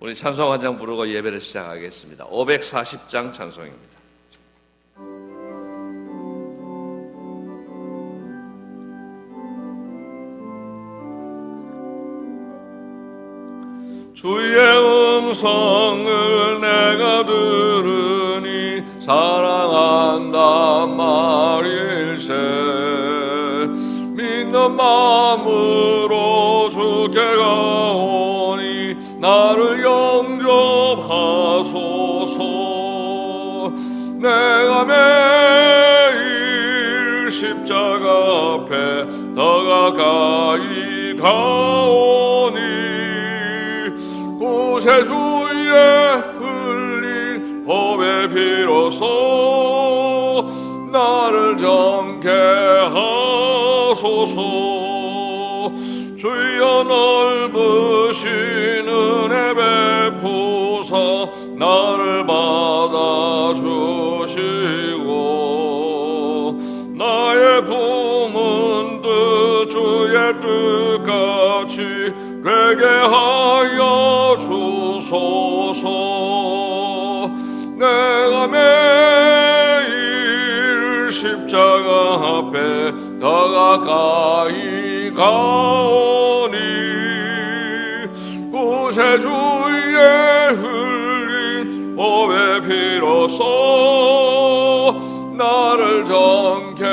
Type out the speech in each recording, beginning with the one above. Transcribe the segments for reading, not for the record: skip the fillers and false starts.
우리 찬송 한 장 부르고 예배를 시작하겠습니다. 540장 찬송입니다. 주의 음성을 내가 들으니 사랑한단 말일세. 믿는 마음으로 주께 가오니 나를 영접하소서. 내가 매일 십자가 앞에 더 가까이 가오니 구세주의 흘린 법의 피로써 나를 정케 하소서. 주여 넓으신 은혜 베푸사 나를 받아주시고 나의 품은 뜻 주의 뜻같이 되게 하여 주소서. 내가 매일 십자가 앞에 더 가까이 가오니 구세주의 흘린 법의 피로써 나를 정케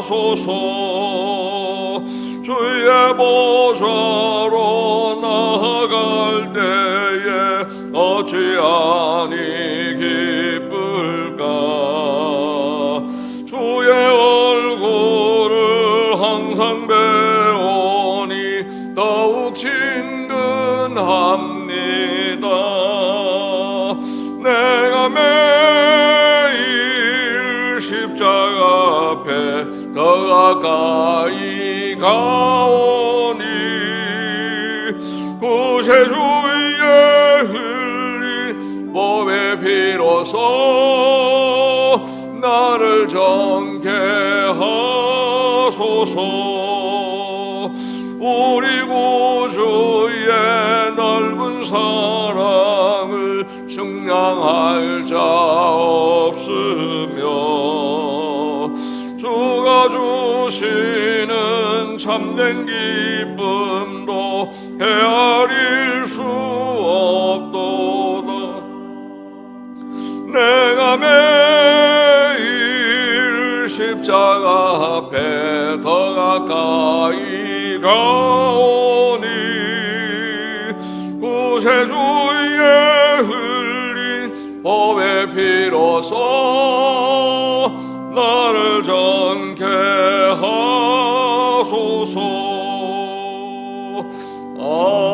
하소서. 주의 보좌로 나아갈 때에 어찌하니 기쁠까. 주의 얼굴을 항상 배우니 더욱 친근합니다. 내가 매일 십자가 앞에 더 가까이 가오니 구세주의 흘린 법의 피로써 나를 정케 하소서. 우리 구주의 넓은 사랑을 측량할 자 없으며 주가 주시는 참된 기쁨도 헤아릴 수 없도다. 내가 매일 십자가 앞에 더 가까이 가오니 구세주의 흘린 법의 피로써 나를 정케 하소서. 아멘.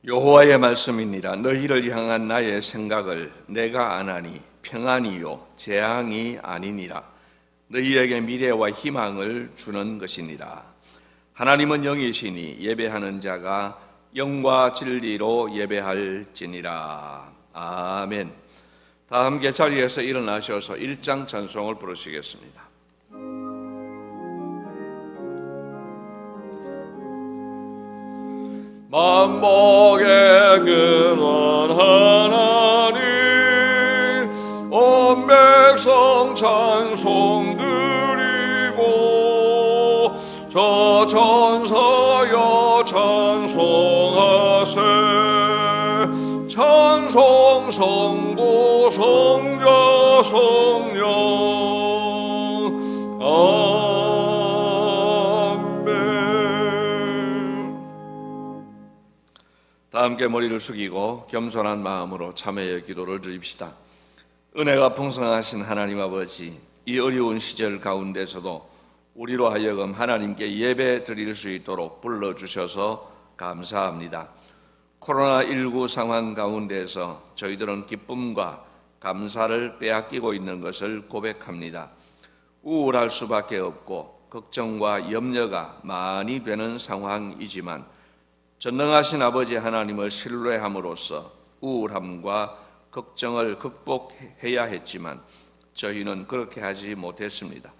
여호와의 말씀이니라. 너희를 향한 나의 생각을 내가 아나니 평안이요 재앙이 아니니라. 너희에게 미래와 희망을 주는 것이니라. 하나님은 영이시니 예배하는 자가 영과 진리로 예배할지니라. 아멘. 다 함께 자리에서 일어나셔서 1장 찬송을 부르시겠습니다. 만복의 근원 하나님 온 백성 찬송 드리고 저 천사여 찬송하세. 찬송 성부 성자 성령 다 함께 머리를 숙이고 겸손한 마음으로 참회의 기도를 드립시다. 은혜가 풍성하신 하나님 아버지, 이 어려운 시절 가운데서도 우리로 하여금 하나님께 예배 드릴 수 있도록 불러주셔서 감사합니다. 코로나19 상황 가운데서 저희들은 기쁨과 감사를 빼앗기고 있는 것을 고백합니다. 우울할 수밖에 없고 걱정과 염려가 많이 되는 상황이지만 전능하신 아버지 하나님을 신뢰함으로써 우울함과 걱정을 극복해야 했지만 저희는 그렇게 하지 못했습니다.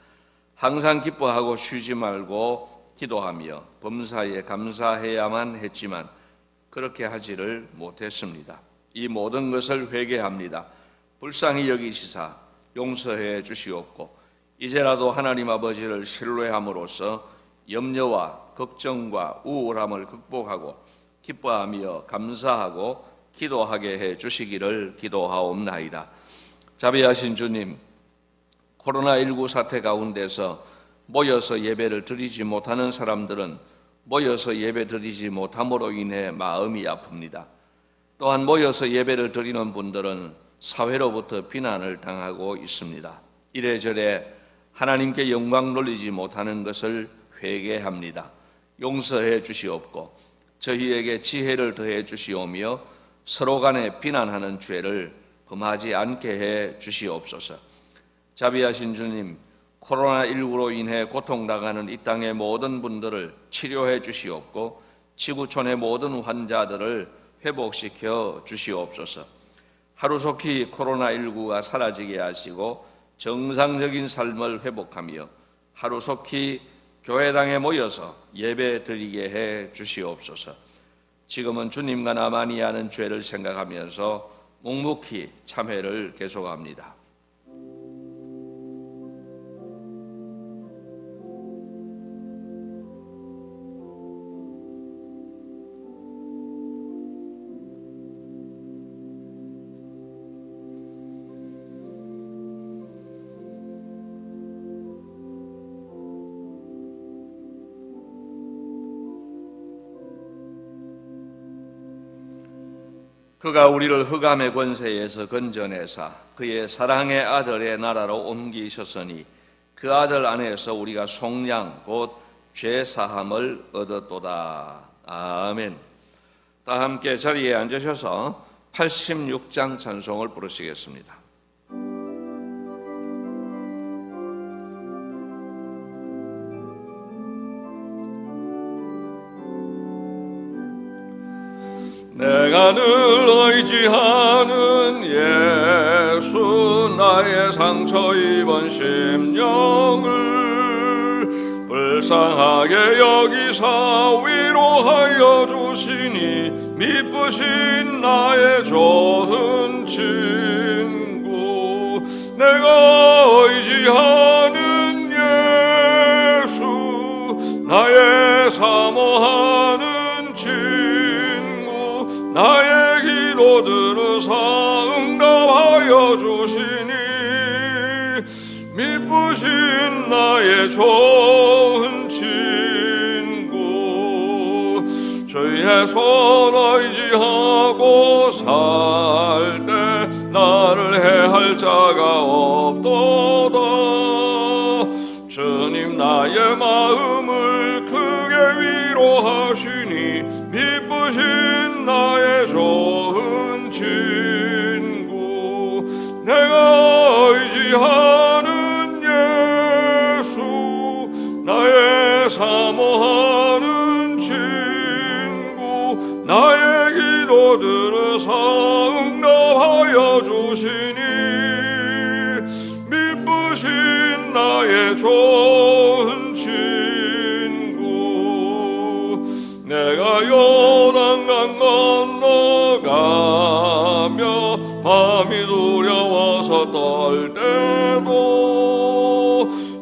항상 기뻐하고 쉬지 말고 기도하며 범사에 감사해야만 했지만 그렇게 하지를 못했습니다. 이 모든 것을 회개합니다. 불쌍히 여기시사 용서해 주시옵고 이제라도 하나님 아버지를 신뢰함으로써 염려와 걱정과 우울함을 극복하고 기뻐하며 감사하고 기도하게 해 주시기를 기도하옵나이다. 자비하신 주님, 코로나19 사태 가운데서 모여서 예배를 드리지 못하는 사람들은 모여서 예배 드리지 못함으로 인해 마음이 아픕니다. 또한 모여서 예배를 드리는 분들은 사회로부터 비난을 당하고 있습니다. 이래저래 하나님께 영광 돌리지 못하는 것을 회개합니다. 용서해 주시옵고 저희에게 지혜를 더해 주시오며 서로 간에 비난하는 죄를 범하지 않게 해 주시옵소서. 자비하신 주님, 코로나19로 인해 고통당하는 이 땅의 모든 분들을 치료해 주시옵고 지구촌의 모든 환자들을 회복시켜 주시옵소서. 하루속히 코로나19가 사라지게 하시고 정상적인 삶을 회복하며 하루속히 교회당에 모여서 예배 드리게 해 주시옵소서. 지금은 주님과 나만이 하는 죄를 생각하면서 묵묵히 참회를 계속합니다. 그가 우리를 흑암의 권세에서 건져내사 그의 사랑의 아들의 나라로 옮기셨으니 그 아들 안에서 우리가 속량 곧 죄사함을 얻었도다. 아멘. 다 함께 자리에 앉으셔서 86장 찬송을 부르시겠습니다. 내가 늘 의지하는 예수 나의 상처 입은 심령을 불쌍하게 여기사 위로하여 주시니 미쁘신 나의 좋은 친구 내가 의지하는 예수 나의 사모하는 친구 나의 기도 들으사 응답하여 주시니 미쁘신 나의 좋은 친구 주의 손 의지하고 살 때 나를 해할 자가 없도다. 주님 나의 마음을 크게 위로하시니 미쁘신 나의 좋은 친구 내가 의지하는 예수 나의 사모하는 친구 나의 기도 들으사 응답하여 주시니 미쁘신 나의 좋은 친구 내가 요단강 건너가며 마음이 두려워서 떨 때도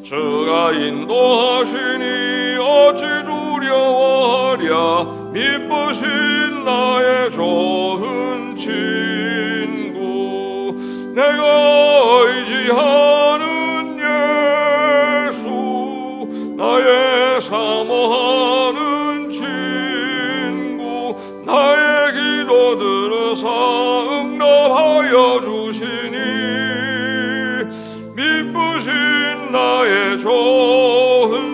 주가 인도하시니 어찌 두려워하랴 미쁘신 나의 좋은 친구 내가 의지하는 예수 나의 사모하는 친구 나의 기도 들으사 응답하여 주시니 미쁘신 나의 좋은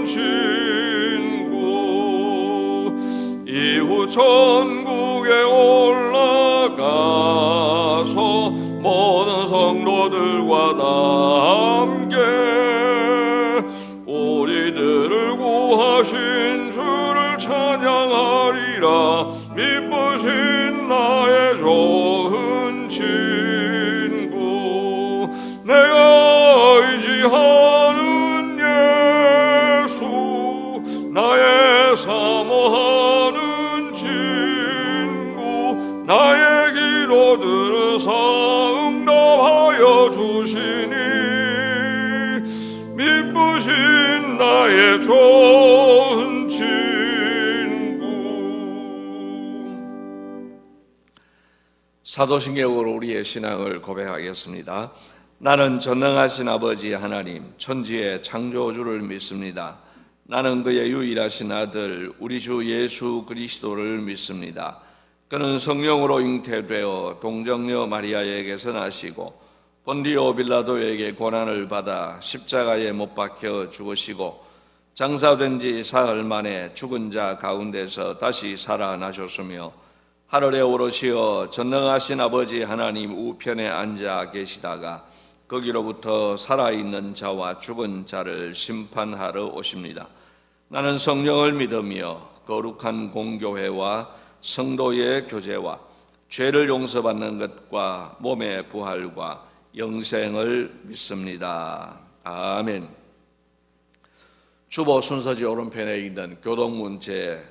하신 주를 찬양하리라. 미쁘신 나의 좋은 친구, 내가 의지하는 예수, 나의 사모하는 친구, 나의 기도 들으사 응답하여 주시니 미쁘신 나의 좋은 친구. 사도신경으로 우리의 신앙을 고백하겠습니다. 나는 전능하신 아버지 하나님, 천지의 창조주를 믿습니다. 나는 그의 유일하신 아들 우리 주 예수 그리스도를 믿습니다. 그는 성령으로 잉태되어 동정녀 마리아에게서 나시고 본디오 빌라도에게 고난을 받아 십자가에 못 박혀 죽으시고 장사된 지 사흘 만에 죽은 자 가운데서 다시 살아나셨으며 하늘에 오르시어 전능하신 아버지 하나님 우편에 앉아 계시다가 거기로부터 살아있는 자와 죽은 자를 심판하러 오십니다. 나는 성령을 믿으며 거룩한 공교회와 성도의 교제와 죄를 용서받는 것과 몸의 부활과 영생을 믿습니다. 아멘. 주보 순서지 오른편에 있는 교동문제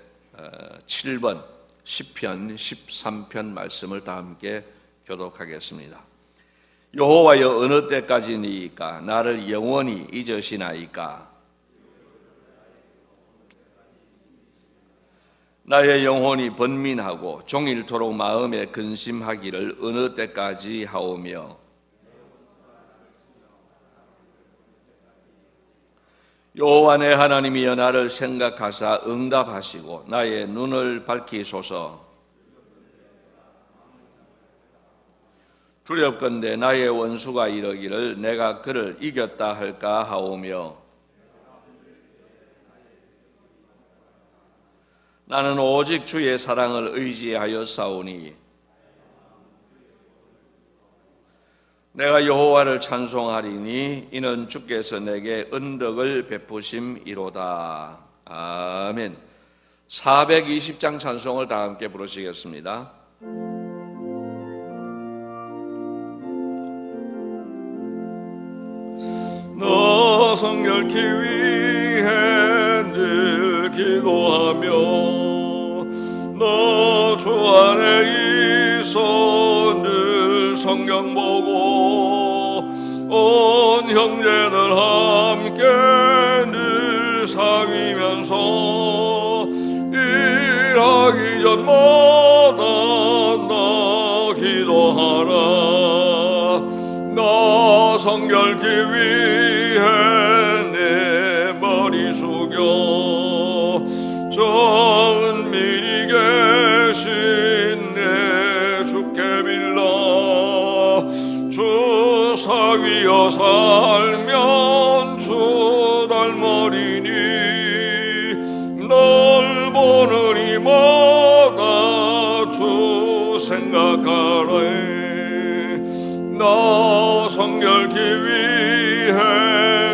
7번 10편 13편 말씀을 다 함께 교독하겠습니다. 여호와여, 어느 때까지니이까? 나를 영원히 잊으시나이까? 나의 영혼이 번민하고 종일토록 마음에 근심하기를 어느 때까지 하오며, 여호와 내 하나님이여, 나를 생각하사 응답하시고 나의 눈을 밝히소서. 두렵건대 나의 원수가 이르기를 내가 그를 이겼다 할까 하오며, 나는 오직 주의 사랑을 의지하여 싸우니 내가 여호와를 찬송하리니 이는 주께서 내게 은덕을 베푸심이로다. 아멘. 420장 찬송을 다 함께 부르시겠습니다. 너 성결케 위해 늘 기도하며 너 주 안에 있어 늘 성경 보고 온 형제들 함께 늘 사귀면서 일하기 전마다 나 기도하라. 나 성결케 위해 내 머리 숙여 저 은밀히 계신 내 주께 빌라. 주 사귀어 살면 주 닮으리니 널 보는 이마다 주 생각하래. 나 성결케 위해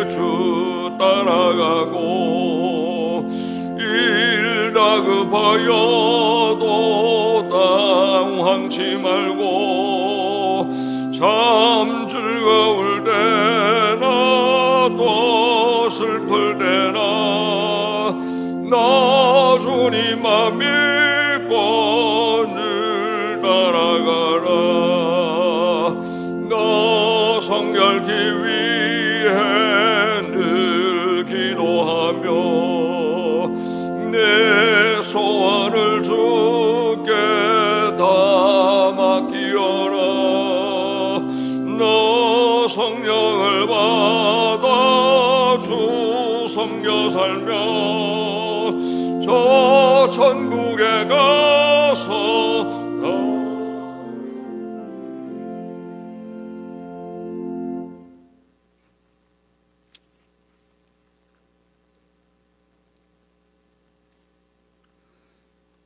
주 따라가고 일 다급하여도 당황치 말고 참 즐거울 때나 또 슬플 때나 나 주님만 믿고 늘 따라가라. 성결케 위해 늘 기도하며 내 소원을 주께 다 맡기어라. 너 성령을 받아 주 섬겨 살며 저 천국에 가서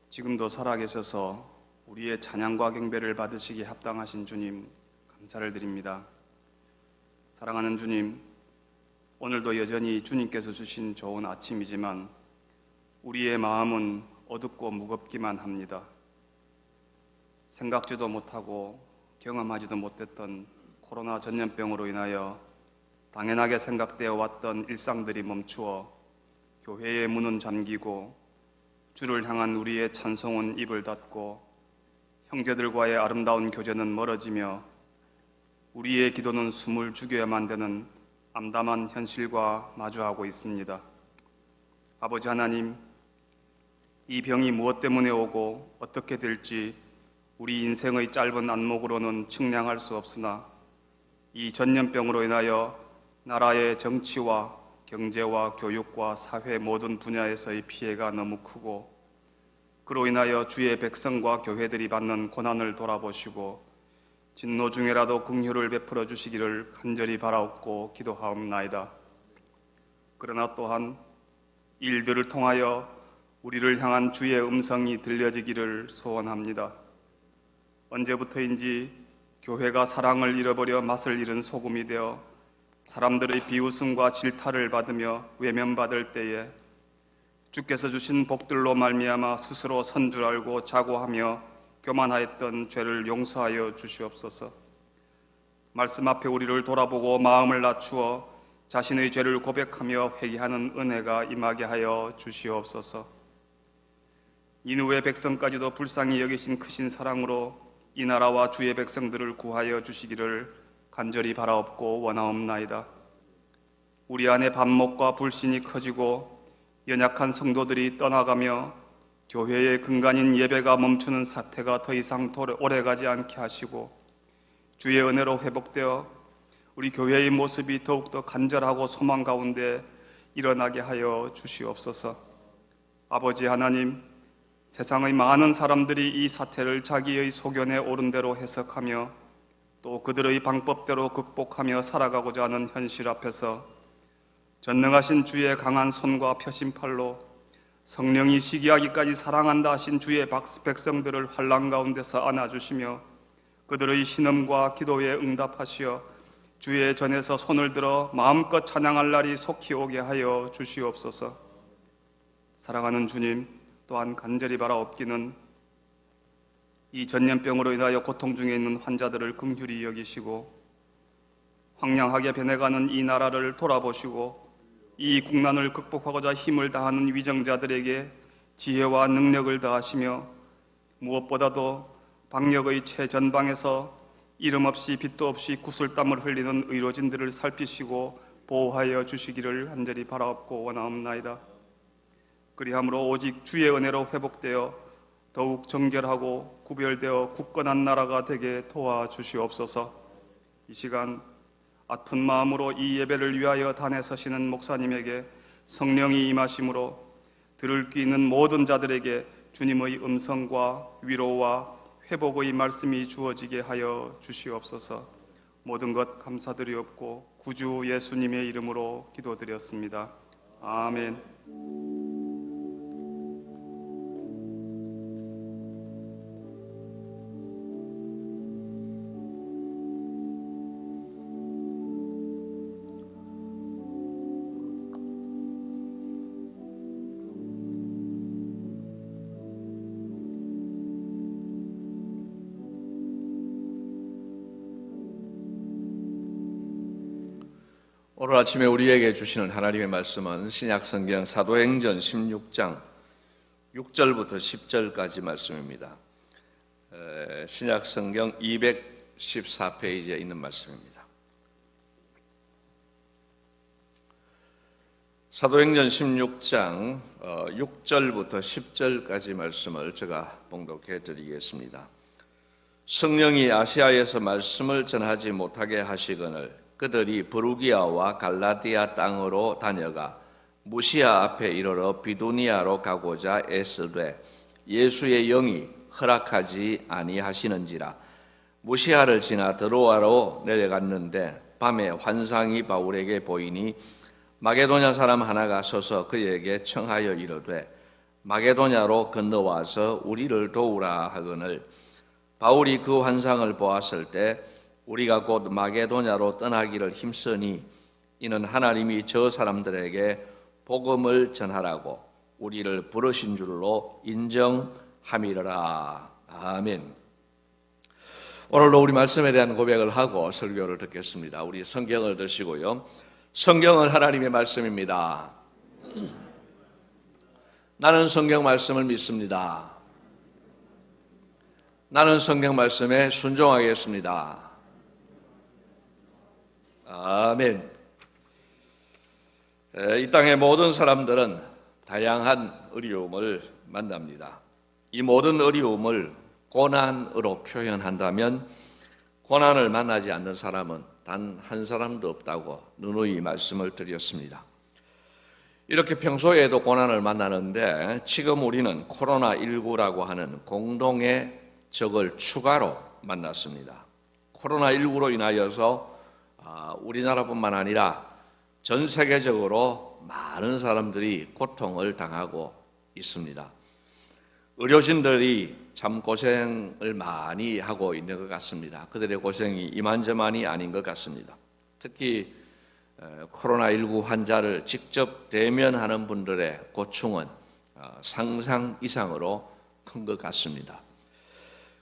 지금도 살아계셔서 우리의 찬양과 경배를 받으시기에 합당하신 주님, 감사를 드립니다. 사랑하는 주님, 오늘도 여전히 주님께서 주신 좋은 아침이지만 우리의 마음은 어둡고 무겁기만 합니다. 생각지도 못하고 경험하지도 못했던 코로나 전염병으로 인하여 당연하게 생각되어 왔던 일상들이 멈추어 교회의 문은 잠기고 주를 향한 우리의 찬송은 입을 닫고 형제들과의 아름다운 교제는 멀어지며 우리의 기도는 숨을 죽여야만 되는 암담한 현실과 마주하고 있습니다. 아버지 하나님, 이 병이 무엇 때문에 오고 어떻게 될지 우리 인생의 짧은 안목으로는 측량할 수 없으나 이 전염병으로 인하여 나라의 정치와 경제와 교육과 사회 모든 분야에서의 피해가 너무 크고 그로 인하여 주의 백성과 교회들이 받는 고난을 돌아보시고 진노 중에라도 긍휼을 베풀어 주시기를 간절히 바라옵고 기도하옵나이다. 그러나 또한 일들을 통하여 우리를 향한 주의 음성이 들려지기를 소원합니다. 언제부터인지 교회가 사랑을 잃어버려 맛을 잃은 소금이 되어 사람들의 비웃음과 질타를 받으며 외면받을 때에 주께서 주신 복들로 말미암아 스스로 선 줄 알고 자고하며 교만하였던 죄를 용서하여 주시옵소서. 말씀 앞에 우리를 돌아보고 마음을 낮추어 자신의 죄를 고백하며 회개하는 은혜가 임하게 하여 주시옵소서. 니느웨 백성까지도 불쌍히 여기신 크신 사랑으로 이 나라와 주의 백성들을 구하여 주시기를 간절히 바라옵고 원하옵나이다. 우리 안에 반목과 불신이 커지고 연약한 성도들이 떠나가며 교회의 근간인 예배가 멈추는 사태가 더 이상 오래가지 않게 하시고 주의 은혜로 회복되어 우리 교회의 모습이 더욱더 간절하고 소망 가운데 일어나게 하여 주시옵소서. 아버지 하나님, 세상의 많은 사람들이 이 사태를 자기의 소견에 옳은 대로 해석하며 또 그들의 방법대로 극복하며 살아가고자 하는 현실 앞에서 전능하신 주의 강한 손과 펴신 팔로 성령이 시기하기까지 사랑한다 하신 주의 백성들을 환난 가운데서 안아주시며 그들의 신음과 기도에 응답하시어 주의 전에서 손을 들어 마음껏 찬양할 날이 속히 오게 하여 주시옵소서. 사랑하는 주님, 또한 간절히 바라옵기는 이 전염병으로 인하여 고통 중에 있는 환자들을 긍휼히 여기시고 황량하게 변해가는 이 나라를 돌아보시고 이 국난을 극복하고자 힘을 다하는 위정자들에게 지혜와 능력을 더하시며 무엇보다도 방역의 최전방에서 이름 없이 빛도 없이 구슬땀을 흘리는 의료진들을 살피시고 보호하여 주시기를 간절히 바라옵고 원하옵나이다. 그리함으로 오직 주의 은혜로 회복되어 더욱 정결하고 구별되어 굳건한 나라가 되게 도와주시옵소서. 이 시간 아픈 마음으로 이 예배를 위하여 단에 서시는 목사님에게 성령이 임하심으로 들을 귀 있는 모든 자들에게 주님의 음성과 위로와 회복의 말씀이 주어지게 하여 주시옵소서. 모든 것 감사드리옵고 구주 예수님의 이름으로 기도드렸습니다. 아멘. 오늘 아침에 우리에게 주시는 하나님의 말씀은 신약성경 사도행전 16장 6절부터 10절까지 말씀입니다. 신약성경 214페이지에 있는 말씀입니다. 사도행전 16장 6절부터 10절까지 말씀을 제가 봉독해 드리겠습니다. 성령이 아시아에서 말씀을 전하지 못하게 하시거늘 그들이 브루기아와 갈라디아 땅으로 다녀가 무시아 앞에 이르러 비두니아로 가고자 애쓰되 예수의 영이 허락하지 아니하시는지라. 무시아를 지나 드로아로 내려갔는데 밤에 환상이 바울에게 보이니 마게도냐 사람 하나가 서서 그에게 청하여 이르되 마게도냐로 건너와서 우리를 도우라 하거늘 바울이 그 환상을 보았을 때 우리가 곧 마게도냐로 떠나기를 힘쓰니 이는 하나님이 저 사람들에게 복음을 전하라고 우리를 부르신 줄로 인정함이라. 아멘. 오늘도 우리 말씀에 대한 고백을 하고 설교를 듣겠습니다. 우리 성경을 드시고요. 성경은 하나님의 말씀입니다. 나는 성경 말씀을 믿습니다. 나는 성경 말씀에 순종하겠습니다. 아멘. 이 땅의 모든 사람들은 다양한 어려움을 만납니다. 이 모든 어려움을 고난으로 표현한다면 고난을 만나지 않는 사람은 단 한 사람도 없다고 누누이 말씀을 드렸습니다. 이렇게 평소에도 고난을 만나는데 지금 우리는 코로나19라고 하는 공동의 적을 추가로 만났습니다. 코로나19로 인하여서 우리나라뿐만 아니라 전 세계적으로 많은 사람들이 고통을 당하고 있습니다. 의료진들이 참 고생을 많이 하고 있는 것 같습니다. 그들의 고생이 이만저만이 아닌 것 같습니다. 특히 코로나19 환자를 직접 대면하는 분들의 고충은 상상 이상으로 큰 것 같습니다.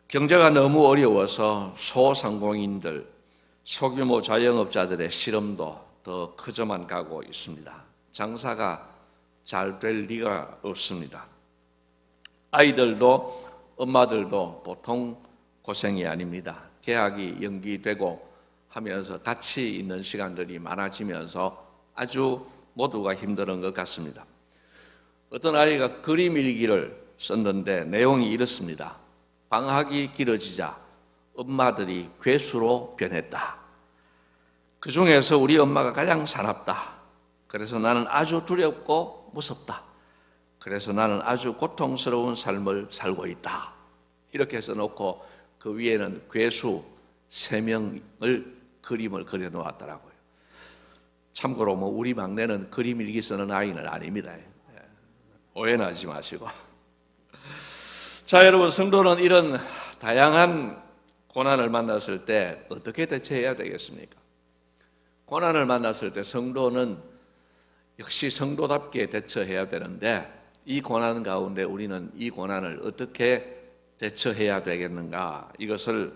경제가 너무 어려워서 소상공인들, 소규모 자영업자들의 시름도 더 커져만 가고 있습니다. 장사가 잘 될 리가 없습니다. 아이들도 엄마들도 보통 고생이 아닙니다. 개학이 연기되고 하면서 같이 있는 시간들이 많아지면서 아주 모두가 힘든 것 같습니다. 어떤 아이가 그림 일기를 썼는데 내용이 이렇습니다. 방학이 길어지자 엄마들이 괴수로 변했다. 그 중에서 우리 엄마가 가장 사납다. 그래서 나는 아주 두렵고 무섭다. 그래서 나는 아주 고통스러운 삶을 살고 있다. 이렇게 써놓고 그 위에는 괴수 3명을 그림을 그려놓았더라고요. 참고로 우리 막내는 그림 일기 쓰는 아이는 아닙니다. 오해는 하지 마시고. 자, 여러분, 성도는 이런 다양한 고난을 만났을 때 어떻게 대처해야 되겠습니까? 고난을 만났을 때 성도는 역시 성도답게 대처해야 되는데 이 고난 가운데 우리는 이 고난을 어떻게 대처해야 되겠는가, 이것을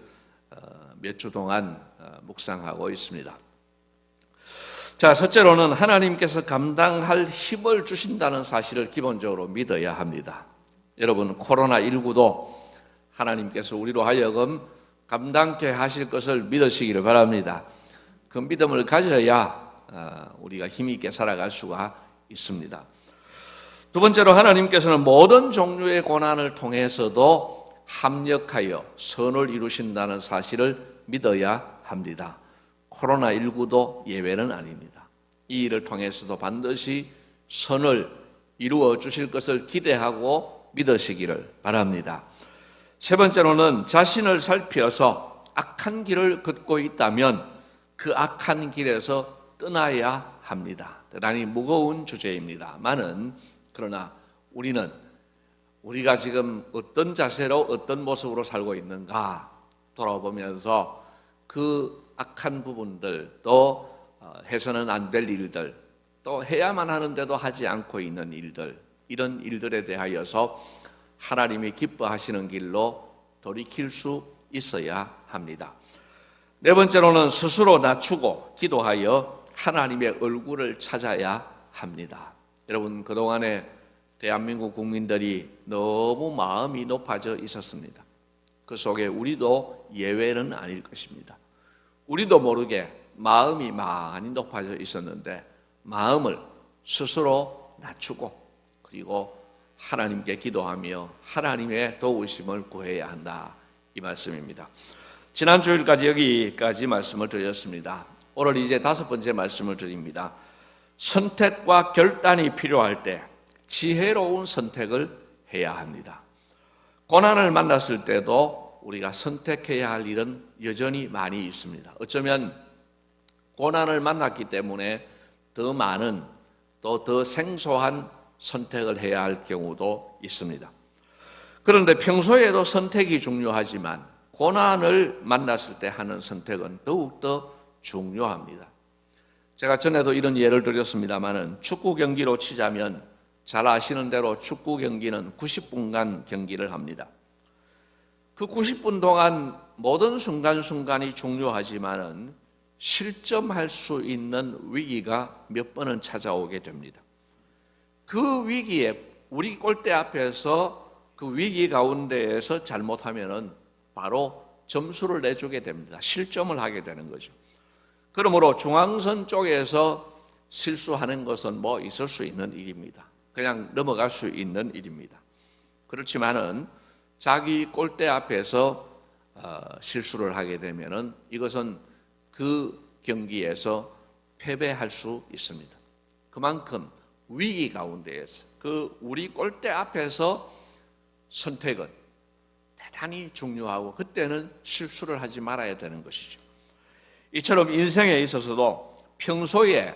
몇 주 동안 묵상하고 있습니다. 자, 첫째로는 하나님께서 감당할 힘을 주신다는 사실을 기본적으로 믿어야 합니다. 여러분, 코로나19도 하나님께서 우리로 하여금 감당케 하실 것을 믿으시기를 바랍니다. 그 믿음을 가져야 우리가 힘 있게 살아갈 수가 있습니다. 두 번째로, 하나님께서는 모든 종류의 고난을 통해서도 합력하여 선을 이루신다는 사실을 믿어야 합니다. 코로나19도 예외는 아닙니다. 이 일을 통해서도 반드시 선을 이루어 주실 것을 기대하고 믿으시기를 바랍니다. 세 번째로는 자신을 살피어서 악한 길을 걷고 있다면 그 악한 길에서 떠나야 합니다. 대단히 무거운 주제입니다만은, 그러나 우리가 지금 어떤 자세로 어떤 모습으로 살고 있는가 돌아보면서 그 악한 부분들, 또 해서는 안 될 일들, 또 해야만 하는데도 하지 않고 있는 일들, 이런 일들에 대하여서 하나님이 기뻐하시는 길로 돌이킬 수 있어야 합니다. 네 번째로는 스스로 낮추고 기도하여 하나님의 얼굴을 찾아야 합니다. 여러분, 그동안에 대한민국 국민들이 너무 마음이 높아져 있었습니다. 그 속에 우리도 예외는 아닐 것입니다. 우리도 모르게 마음이 많이 높아져 있었는데 마음을 스스로 낮추고 그리고 하나님께 기도하며 하나님의 도우심을 구해야 한다, 이 말씀입니다. 지난 주일까지 여기까지 말씀을 드렸습니다. 오늘 이제 5번째 말씀을 드립니다. 선택과 결단이 필요할 때 지혜로운 선택을 해야 합니다. 고난을 만났을 때도 우리가 선택해야 할 일은 여전히 많이 있습니다. 어쩌면 고난을 만났기 때문에 더 많은 또 더 생소한 선택을 해야 할 경우도 있습니다. 그런데 평소에도 선택이 중요하지만 고난을 만났을 때 하는 선택은 더욱더 중요합니다. 제가 전에도 이런 예를 드렸습니다마는 축구 경기로 치자면 잘 아시는 대로 축구 경기는 90분간 경기를 합니다. 그 90분 동안 모든 순간순간이 중요하지만은 실점할 수 있는 위기가 몇 번은 찾아오게 됩니다. 그 위기에 우리 골대 앞에서 그 위기 가운데에서 잘못하면은 바로 점수를 내주게 됩니다. 실점을 하게 되는 거죠. 그러므로 중앙선 쪽에서 실수하는 것은 뭐 있을 수 있는 일입니다. 그냥 넘어갈 수 있는 일입니다. 그렇지만은 자기 골대 앞에서 실수를 하게 되면은 이것은 그 경기에서 패배할 수 있습니다. 그만큼 위기 가운데에서 그 우리 골대 앞에서 선택은 대단히 중요하고 그때는 실수를 하지 말아야 되는 것이죠. 이처럼 인생에 있어서도 평소에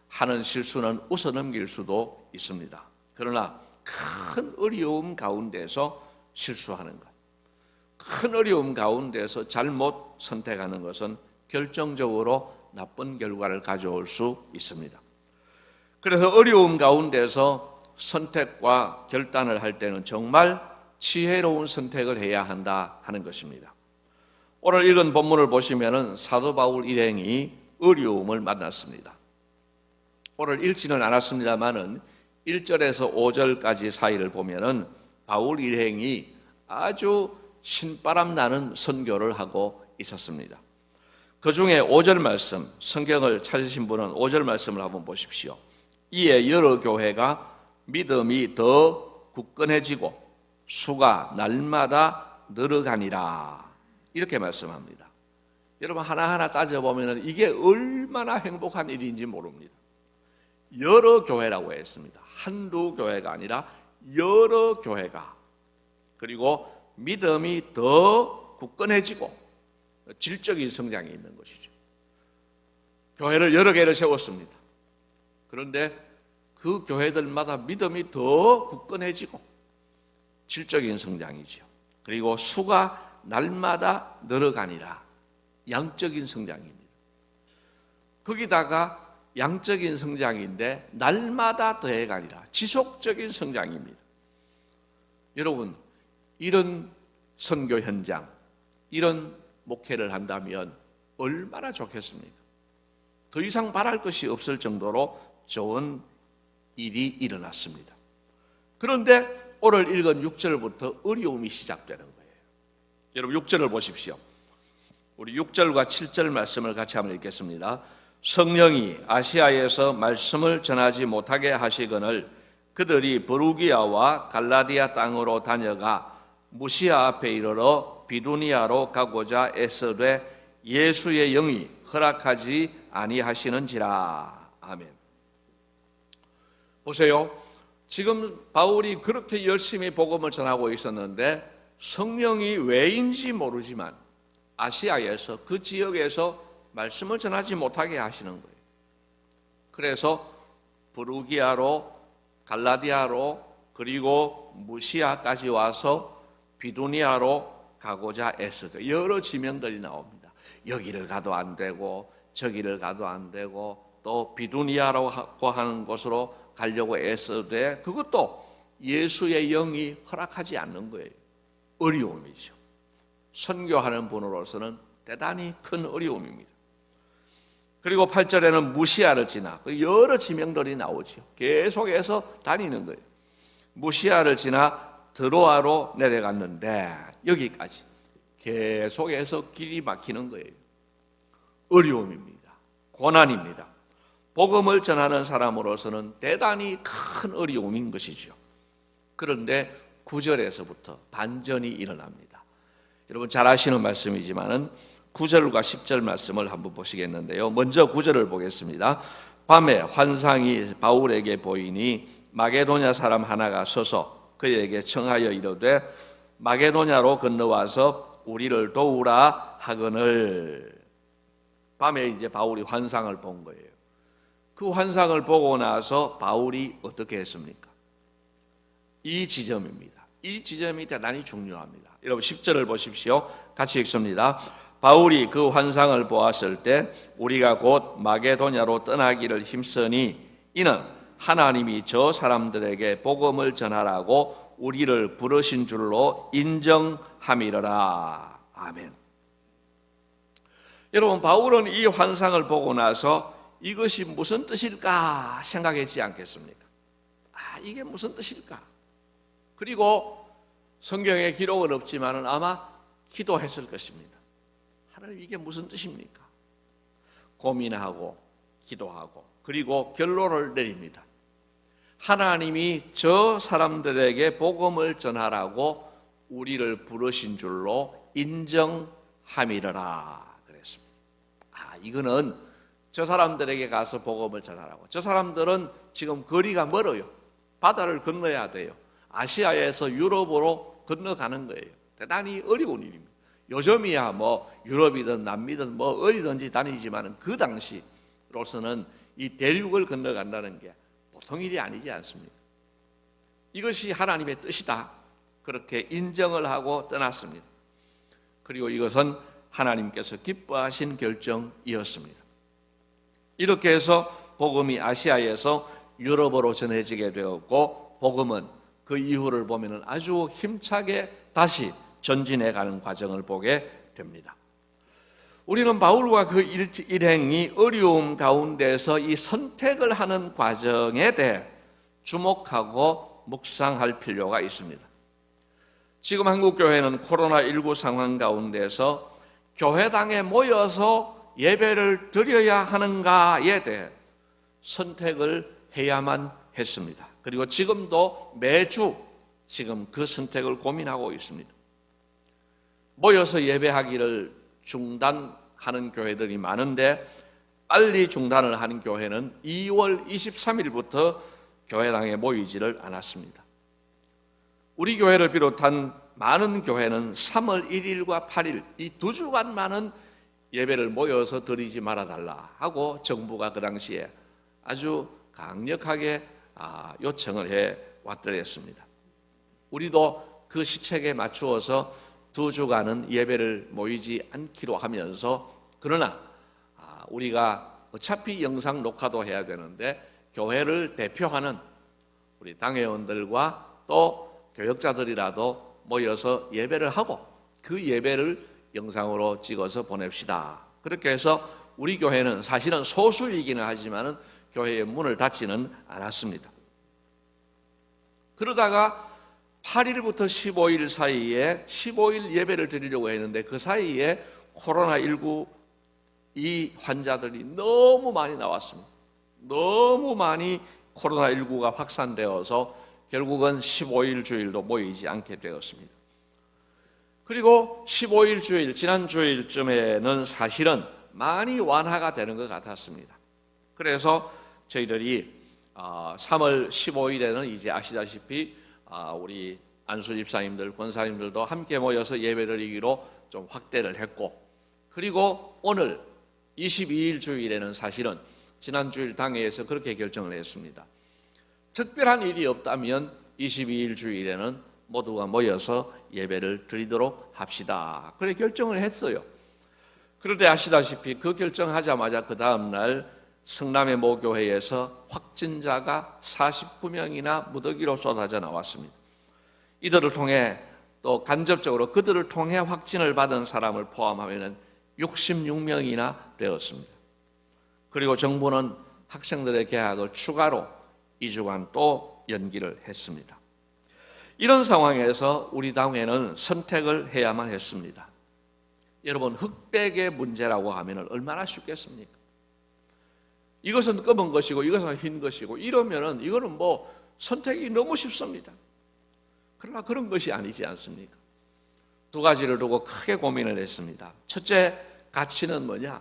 하는 실수는 웃어넘길 수도 있습니다. 그러나 큰 어려움 가운데서 실수하는 것, 큰 어려움 가운데서 잘못 선택하는 것은 결정적으로 나쁜 결과를 가져올 수 있습니다. 그래서 어려움 가운데서 선택과 결단을 할 때는 정말 지혜로운 선택을 해야 한다 하는 것입니다. 오늘 읽은 본문을 보시면은 사도 바울 일행이 어려움을 만났습니다. 오늘 읽지는 않았습니다만은 1절에서 5절까지 사이를 보면은 바울 일행이 아주 신바람 나는 선교를 하고 있었습니다. 그 중에 5절 말씀, 성경을 찾으신 분은 5절 말씀을 한번 보십시오. 이에 여러 교회가 믿음이 더 굳건해지고 수가 날마다 늘어가니라. 이렇게 말씀합니다. 여러분 하나하나 따져보면 이게 얼마나 행복한 일인지 모릅니다. 여러 교회라고 했습니다. 한두 교회가 아니라 여러 교회가, 그리고 믿음이 더 굳건해지고 질적인 성장이 있는 것이죠. 교회를 여러 개를 세웠습니다. 그런데 그 교회들마다 믿음이 더 굳건해지고 질적인 성장이죠. 그리고 수가 날마다 늘어가니라. 양적인 성장입니다. 거기다가 양적인 성장인데 날마다 더해가니라. 지속적인 성장입니다. 여러분, 이런 선교 현장, 이런 목회를 한다면 얼마나 좋겠습니까? 더 이상 바랄 것이 없을 정도로 좋은 일이 일어났습니다. 그런데 오늘 읽은 6절부터 어려움이 시작되는 거예요. 여러분 6절을 보십시오. 우리 6절과 7절 말씀을 같이 한번 읽겠습니다. 성령이 아시아에서 말씀을 전하지 못하게 하시거늘 그들이 브루기아와 갈라디아 땅으로 다녀가 무시아 앞에 이르러 비두니아로 가고자 애쓰되 예수의 영이 허락하지 아니하시는지라. 아멘. 보세요. 지금 바울이 그렇게 열심히 복음을 전하고 있었는데 성령이 왜인지 모르지만 아시아에서 그 지역에서 말씀을 전하지 못하게 하시는 거예요. 그래서 브루기아로 갈라디아로 그리고 무시아까지 와서 비두니아로 가고자 애쓰되 여러 지명들이 나옵니다. 여기를 가도 안 되고 저기를 가도 안 되고 또 비두니아라고 하는 곳으로 가려고 애쓰되 그것도 예수의 영이 허락하지 않는 거예요. 어려움이죠. 선교하는 분으로서는 대단히 큰 어려움입니다. 그리고 8절에는 무시아를 지나 여러 지명들이 나오죠. 계속해서 다니는 거예요. 무시아를 지나 드로아로 내려갔는데 여기까지 계속해서 길이 막히는 거예요. 어려움입니다. 고난입니다. 복음을 전하는 사람으로서는 대단히 큰 어려움인 것이죠. 그런데 9절에서부터 반전이 일어납니다. 여러분 잘 아시는 말씀이지만은 9절과 10절 말씀을 한번 보시겠는데요. 먼저 9절을 보겠습니다. 밤에 환상이 바울에게 보이니 마게도냐 사람 하나가 서서 그에게 청하여 이르되 마게도냐로 건너와서 우리를 도우라 하거늘. 밤에 이제 바울이 환상을 본 거예요. 그 환상을 보고 나서 바울이 어떻게 했습니까? 이 지점입니다. 이 지점이 대단히 중요합니다. 여러분 10절을 보십시오. 같이 읽습니다. 바울이 그 환상을 보았을 때 우리가 곧 마게도냐로 떠나기를 힘쓰니 이는 하나님이 저 사람들에게 복음을 전하라고 우리를 부르신 줄로 인정함이러라. 아멘. 여러분, 바울은 이 환상을 보고 나서 이것이 무슨 뜻일까 생각했지 않겠습니까? 이게 무슨 뜻일까? 그리고 성경에 기록은 없지만 아마 기도했을 것입니다. 하나님, 이게 무슨 뜻입니까? 고민하고 기도하고 그리고 결론을 내립니다. 하나님이 저 사람들에게 복음을 전하라고 우리를 부르신 줄로 인정함이러라 그랬습니다. 이거는 저 사람들에게 가서 복음을 전하라고. 저 사람들은 지금 거리가 멀어요. 바다를 건너야 돼요. 아시아에서 유럽으로 건너가는 거예요. 대단히 어려운 일입니다. 요즘이야 뭐 유럽이든 남미든 뭐 어디든지 다니지만 그 당시로서는 이 대륙을 건너간다는 게 보통 일이 아니지 않습니까? 이것이 하나님의 뜻이다. 그렇게 인정을 하고 떠났습니다. 그리고 이것은 하나님께서 기뻐하신 결정이었습니다. 이렇게 해서 복음이 아시아에서 유럽으로 전해지게 되었고, 복음은 그 이후를 보면 아주 힘차게 다시 전진해가는 과정을 보게 됩니다. 우리는 바울과 그 일행이 어려움 가운데서 이 선택을 하는 과정에 대해 주목하고 묵상할 필요가 있습니다. 지금 한국교회는 코로나19 상황 가운데서 교회당에 모여서 예배를 드려야 하는가에 대해 선택을 해야만 했습니다. 그리고 지금도 매주 지금 그 선택을 고민하고 있습니다. 모여서 예배하기를 중단하는 교회들이 많은데 빨리 중단을 하는 교회는 2월 23일부터 교회당에 모이지를 않았습니다. 우리 교회를 비롯한 많은 교회는 3월 1일과 8일 이 2주간만은 예배를 모여서 드리지 말아달라 하고 정부가 그 당시에 아주 강력하게 요청을 해왔더랬습니다. 우리도 그 시책에 맞추어서 2주간은 예배를 모이지 않기로 하면서, 그러나 우리가 어차피 영상 녹화도 해야 되는데 교회를 대표하는 우리 당회원들과 또 교역자들이라도 모여서 예배를 하고 그 예배를 영상으로 찍어서 보냅시다. 그렇게 해서 우리 교회는 사실은 소수이기는 하지만 교회의 문을 닫지는 않았습니다. 그러다가 8일부터 15일 사이에 15일 예배를 드리려고 했는데 그 사이에 코로나19 이 환자들이 너무 많이 나왔습니다. 너무 많이 코로나19가 확산되어서 결국은 15일 주일도 모이지 않게 되었습니다. 그리고 15일 주일, 지난 주일쯤에는 사실은 많이 완화가 되는 것 같았습니다. 그래서 저희들이 3월 15일에는 이제 아시다시피 우리 안수 집사님들, 권사님들도 함께 모여서 예배드리기로 좀 확대를 했고, 그리고 오늘 22일 주일에는 사실은 지난 주일 당회에서 그렇게 결정을 했습니다. 특별한 일이 없다면 22일 주일에는 모두가 모여서 예배를 드리도록 합시다. 그렇게 결정을 했어요. 그런데 아시다시피 그 결정하자마자 그 다음날 성남의 모 교회에서 확진자가 49명이나 무더기로 쏟아져 나왔습니다. 이들을 통해 또 간접적으로 그들을 통해 확진을 받은 사람을 포함하면 66명이나 되었습니다. 그리고 정부는 학생들의 개학을 추가로 2주간 또 연기를 했습니다. 이런 상황에서 우리 당회는 선택을 해야만 했습니다. 여러분, 흑백의 문제라고 하면 얼마나 쉽겠습니까? 이것은 검은 것이고 이것은 흰 것이고 이러면은 이거는 뭐 선택이 너무 쉽습니다. 그러나 그런 것이 아니지 않습니까? 두 가지를 두고 크게 고민을 했습니다. 첫째 가치는 뭐냐?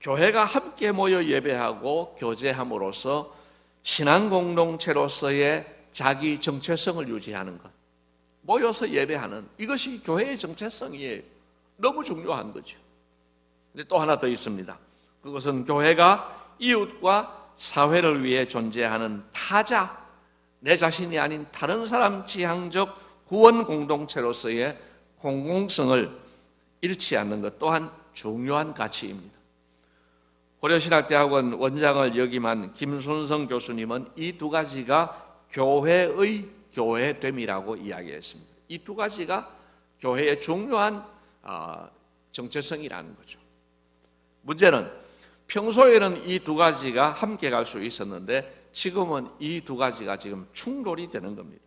교회가 함께 모여 예배하고 교제함으로써 신앙 공동체로서의 자기 정체성을 유지하는 것, 모여서 예배하는 이것이 교회의 정체성이에요. 너무 중요한 거죠. 근데 또 하나 더 있습니다. 그것은 교회가 이웃과 사회를 위해 존재하는 타자, 내 자신이 아닌 다른 사람 지향적 구원 공동체로서의 공공성을 잃지 않는 것 또한 중요한 가치입니다. 고려신학대학원 원장을 역임한 김순성 교수님은 이 두 가지가 교회의 교회됨이라고 이야기했습니다. 이 두 가지가 교회의 중요한 정체성이라는 거죠. 문제는 평소에는 이 두 가지가 함께 갈 수 있었는데 지금은 이 두 가지가 지금 충돌이 되는 겁니다.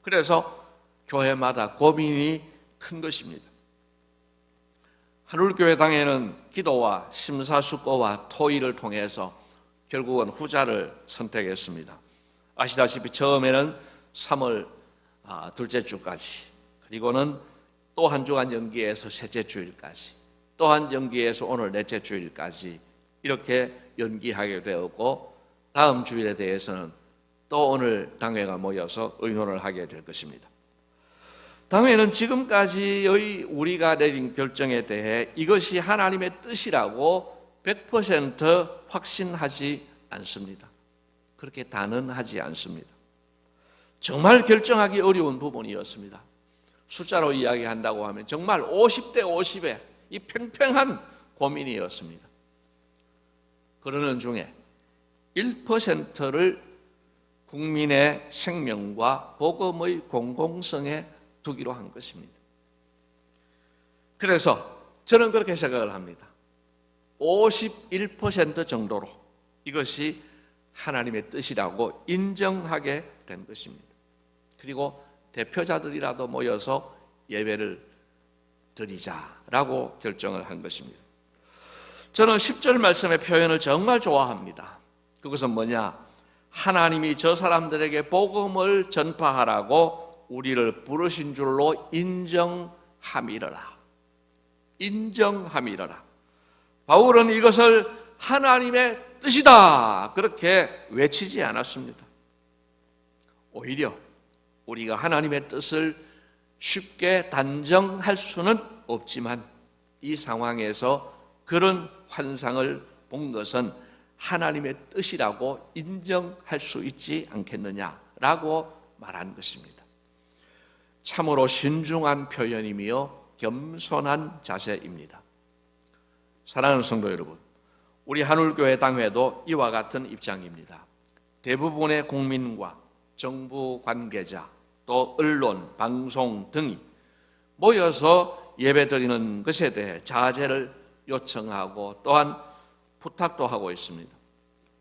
그래서 교회마다 고민이 큰 것입니다. 한울교회당에는 기도와 심사숙고와 토의를 통해서 결국은 후자를 선택했습니다. 아시다시피 처음에는 3월 둘째 주까지, 그리고는 또 한 주간 연기해서 셋째 주일까지, 또 한 연기해서 오늘 넷째 주일까지 이렇게 연기하게 되었고, 다음 주일에 대해서는 또 오늘 당회가 모여서 의논을 하게 될 것입니다. 당회는 지금까지의 우리가 내린 결정에 대해 이것이 하나님의 뜻이라고 100% 확신하지 않습니다. 그렇게 단언하지 않습니다. 정말 결정하기 어려운 부분이었습니다. 숫자로 이야기한다고 하면 정말 50대 50의 이 팽팽한 고민이었습니다. 그러는 중에 1%를 국민의 생명과 복음의 공공성에 두기로 한 것입니다. 그래서 저는 그렇게 생각을 합니다. 51% 정도로 이것이 하나님의 뜻이라고 인정하게 된 것입니다. 그리고 대표자들이라도 모여서 예배를 드리자라고 결정을 한 것입니다. 저는 10절 말씀의 표현을 정말 좋아합니다. 그것은 뭐냐? 하나님이 저 사람들에게 복음을 전파하라고 우리를 부르신 줄로 인정함이러라. 인정함이러라. 바울은 이것을 하나님의 뜻이다 그렇게 외치지 않았습니다. 오히려 우리가 하나님의 뜻을 쉽게 단정할 수는 없지만 이 상황에서 그런 환상을 본 것은 하나님의 뜻이라고 인정할 수 있지 않겠느냐라고 말한 것입니다. 참으로 신중한 표현이며 겸손한 자세입니다. 사랑하는 성도 여러분, 우리 한울교회 당회도 이와 같은 입장입니다. 대부분의 국민과 정부 관계자, 또 언론, 방송 등이 모여서 예배드리는 것에 대해 자제를 요청하고 또한 부탁도 하고 있습니다.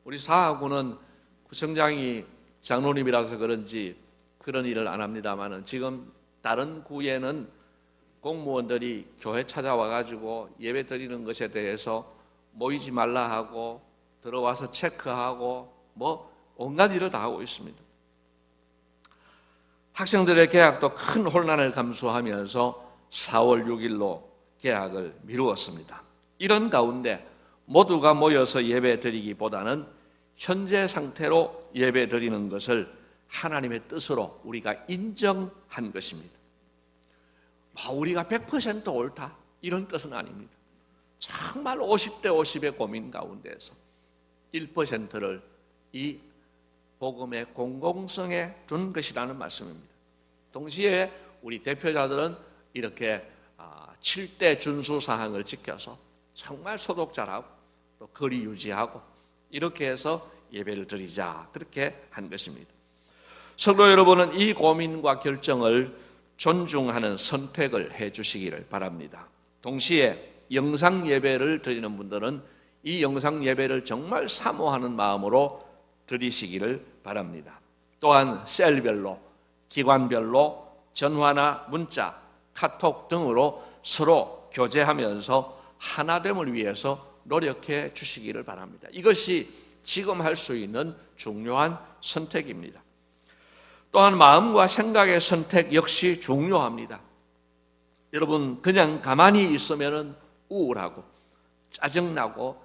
우리 사하구는 구청장이 장로님이라서 그런지 그런 일을 안 합니다만 지금 다른 구에는 공무원들이 교회 찾아와 가지고 예배 드리는 것에 대해서 모이지 말라 하고 들어와서 체크하고 온갖 일을 다 하고 있습니다. 학생들의 개학도 큰 혼란을 감수하면서 4월 6일로 개학을 미루었습니다. 이런 가운데 모두가 모여서 예배 드리기보다는 현재 상태로 예배 드리는 것을 하나님의 뜻으로 우리가 인정한 것입니다. 우리가 100% 옳다 이런 뜻은 아닙니다. 정말 50대 50의 고민 가운데서 1%를 이 복음의 공공성에 둔 것이라는 말씀입니다. 동시에 우리 대표자들은 이렇게 7대 준수 사항을 지켜서 정말 소독 잘하고 또 거리 유지하고 이렇게 해서 예배를 드리자 그렇게 한 것입니다. 성도 여러분은 이 고민과 결정을 존중하는 선택을 해 주시기를 바랍니다. 동시에 영상 예배를 드리는 분들은 이 영상 예배를 정말 사모하는 마음으로 드리시기를 바랍니다. 또한 셀별로, 기관별로 전화나 문자, 카톡 등으로 서로 교제하면서 하나됨을 위해서 노력해 주시기를 바랍니다. 이것이 지금 할 수 있는 중요한 선택입니다. 또한 마음과 생각의 선택 역시 중요합니다. 여러분 그냥 가만히 있으면 우울하고 짜증나고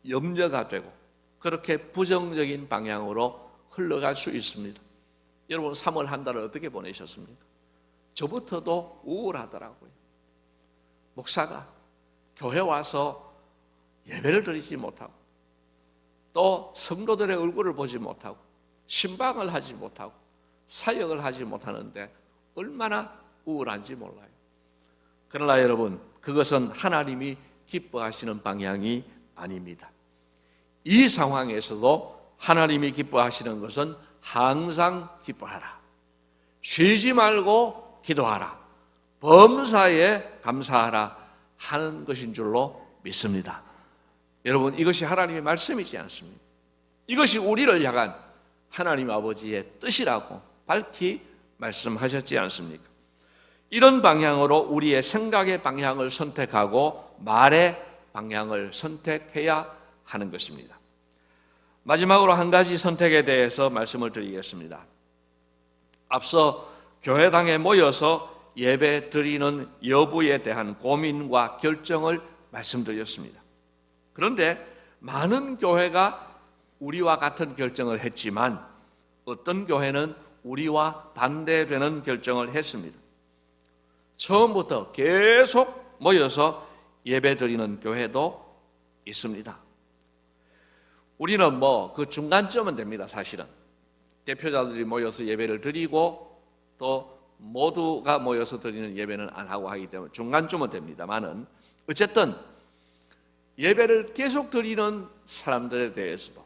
염려가 되고 그렇게 부정적인 방향으로 흘러갈 수 있습니다. 여러분 3월 한 달을 어떻게 보내셨습니까? 저부터도 우울하더라고요. 목사가 교회 와서 예배를 드리지 못하고 또 성도들의 얼굴을 보지 못하고 신방을 하지 못하고 사역을 하지 못하는데 얼마나 우울한지 몰라요. 그러나 여러분 그것은 하나님이 기뻐하시는 방향이 아닙니다. 이 상황에서도 하나님이 기뻐하시는 것은 항상 기뻐하라, 쉬지 말고 기도하라, 범사에 감사하라 하는 것인 줄로 믿습니다. 여러분, 이것이 하나님의 말씀이지 않습니까? 이것이 우리를 향한 하나님 아버지의 뜻이라고 밝히 말씀하셨지 않습니까? 이런 방향으로 우리의 생각의 방향을 선택하고 말의 방향을 선택해야 하는 것입니다. 마지막으로 한 가지 선택에 대해서 말씀을 드리겠습니다. 앞서 교회당에 모여서 예배 드리는 여부에 대한 고민과 결정을 말씀드렸습니다. 그런데 많은 교회가 우리와 같은 결정을 했지만 어떤 교회는 우리와 반대되는 결정을 했습니다. 처음부터 계속 모여서 예배 드리는 교회도 있습니다. 우리는 그 중간쯤은 됩니다. 사실은 대표자들이 모여서 예배를 드리고 또 모두가 모여서 드리는 예배는 안 하고 하기 때문에 중간쯤은 됩니다만은 어쨌든 예배를 계속 드리는 사람들에 대해서도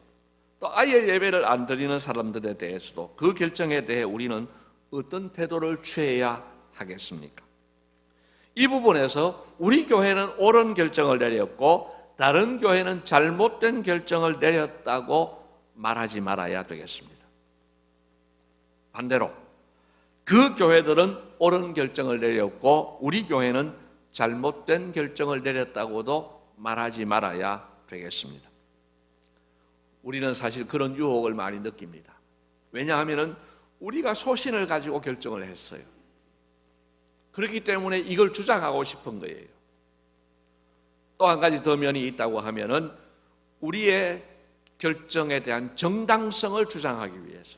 또 아예 예배를 안 드리는 사람들에 대해서도 그 결정에 대해 우리는 어떤 태도를 취해야 하겠습니까? 이 부분에서 우리 교회는 옳은 결정을 내렸고 다른 교회는 잘못된 결정을 내렸다고 말하지 말아야 되겠습니다. 반대로 그 교회들은 옳은 결정을 내렸고 우리 교회는 잘못된 결정을 내렸다고도 말하지 말아야 되겠습니다. 우리는 사실 그런 유혹을 많이 느낍니다. 왜냐하면 우리가 소신을 가지고 결정을 했어요. 그렇기 때문에 이걸 주장하고 싶은 거예요. 또 한 가지 더 면이 있다고 하면은 우리의 결정에 대한 정당성을 주장하기 위해서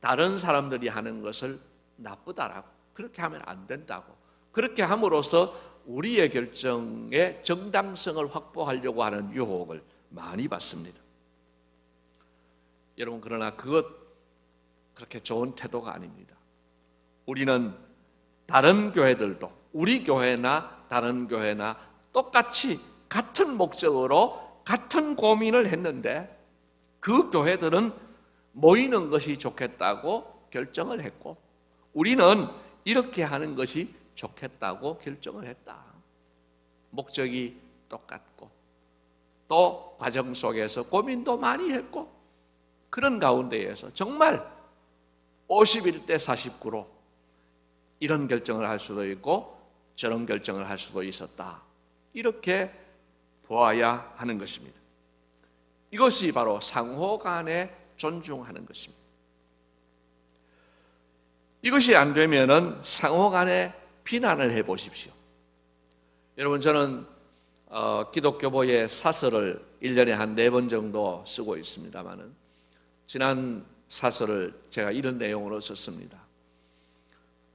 다른 사람들이 하는 것을 나쁘다라고, 그렇게 하면 안 된다고, 그렇게 함으로써 우리의 결정의 정당성을 확보하려고 하는 유혹을 많이 받습니다. 여러분, 그러나 그것 그렇게 좋은 태도가 아닙니다. 우리는 다른 교회들도 우리 교회나 다른 교회나 똑같이 같은 목적으로 같은 고민을 했는데 그 교회들은 모이는 것이 좋겠다고 결정을 했고 우리는 이렇게 하는 것이 좋겠다고 결정을 했다. 목적이 똑같고 또 과정 속에서 고민도 많이 했고 그런 가운데에서 정말 51대 49로 이런 결정을 할 수도 있고 저런 결정을 할 수도 있었다. 이렇게 보아야 하는 것입니다. 이것이 바로 상호 간에 존중하는 것입니다. 이것이 안 되면은 상호 간에 비난을 해 보십시오. 여러분, 저는 기독교보의 사설을 1년에 한 4번 정도 쓰고 있습니다만은 지난 사설을 제가 이런 내용으로 썼습니다.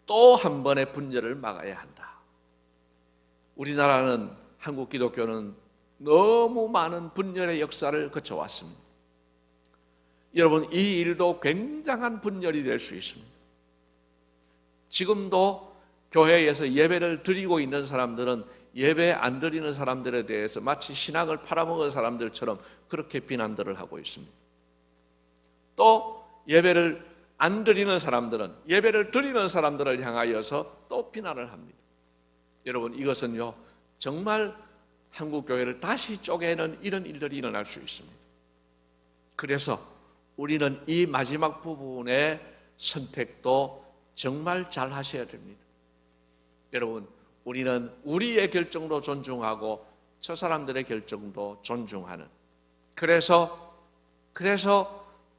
또 한 번의 분열을 막아야 한다. 우리나라는 한국 기독교는 너무 많은 분열의 역사를 거쳐왔습니다. 여러분, 이 일도 굉장한 분열이 될 수 있습니다. 지금도 교회에서 예배를 드리고 있는 사람들은 예배 안 드리는 사람들에 대해서 마치 신앙을 팔아먹은 사람들처럼 그렇게 비난들을 하고 있습니다. 또 예배를 안 드리는 사람들은 예배를 드리는 사람들을 향하여서 또 비난을 합니다. 여러분, 이것은요 정말 한국 교회를 다시 쪼개는 이런 일들이 일어날 수 있습니다. 그래서 우리는 이 마지막 부분의 선택도 정말 잘 하셔야 됩니다. 여러분, 우리는 우리의 결정도 존중하고 저 사람들의 결정도 존중하는, 그래서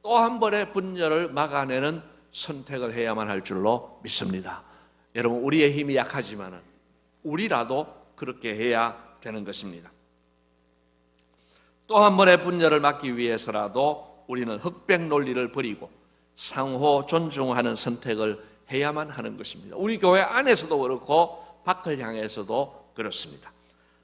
또 한 번의 분열을 막아내는 선택을 해야만 할 줄로 믿습니다. 여러분, 우리의 힘이 약하지만은 우리라도 그렇게 해야 되는 것입니다. 또 한 번의 분열을 막기 위해서라도 우리는 흑백 논리를 버리고 상호 존중하는 선택을 해야만 하는 것입니다. 우리 교회 안에서도 그렇고 밖을 향해서도 그렇습니다.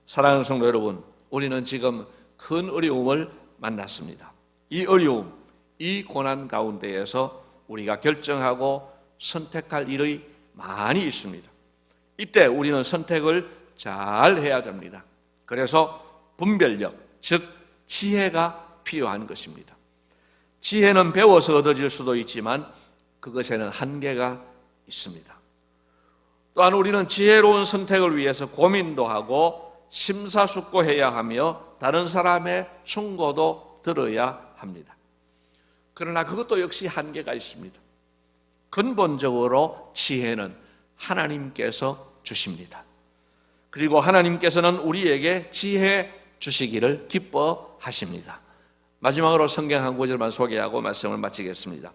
사랑하는 성도 여러분, 우리는 지금 큰 어려움을 만났습니다. 이 어려움, 이 고난 가운데에서 우리가 결정하고 선택할 일이 많이 있습니다. 이때 우리는 선택을 잘 해야 됩니다. 그래서 분별력, 즉 지혜가 필요한 것입니다. 지혜는 배워서 얻어질 수도 있지만 그것에는 한계가 있습니다. 또한 우리는 지혜로운 선택을 위해서 고민도 하고 심사숙고해야 하며 다른 사람의 충고도 들어야 합니다. 그러나 그것도 역시 한계가 있습니다. 근본적으로 지혜는 하나님께서 주십니다. 그리고 하나님께서는 우리에게 지혜 주시기를 기뻐하십니다. 마지막으로 성경 한 구절만 소개하고 말씀을 마치겠습니다.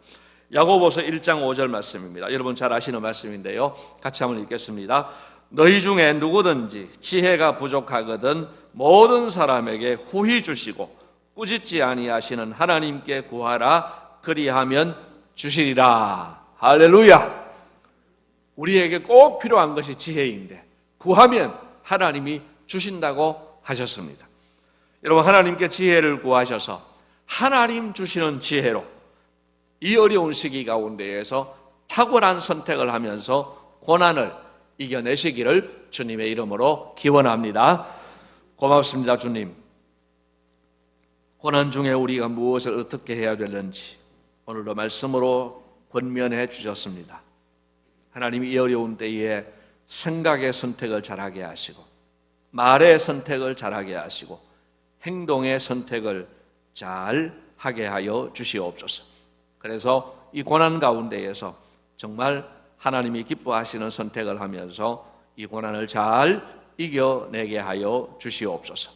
야고보서 1장 5절 말씀입니다. 여러분 잘 아시는 말씀인데요, 같이 한번 읽겠습니다. 너희 중에 누구든지 지혜가 부족하거든 모든 사람에게 후히 주시고 꾸짖지 아니하시는 하나님께 구하라. 그리하면 주시리라. 할렐루야. 우리에게 꼭 필요한 것이 지혜인데 구하면 하나님이 주신다고 하셨습니다. 여러분, 하나님께 지혜를 구하셔서 하나님 주시는 지혜로 이 어려운 시기 가운데에서 탁월한 선택을 하면서 고난을 이겨내시기를 주님의 이름으로 기원합니다. 고맙습니다. 주님, 고난 중에 우리가 무엇을 어떻게 해야 되는지 오늘도 말씀으로 권면해 주셨습니다. 하나님이 이 어려운 때에 생각의 선택을 잘하게 하시고 말의 선택을 잘하게 하시고 행동의 선택을 잘 하게 하여 주시옵소서. 그래서 이 고난 가운데에서 정말 하나님이 기뻐하시는 선택을 하면서 이 고난을 잘 이겨내게 하여 주시옵소서.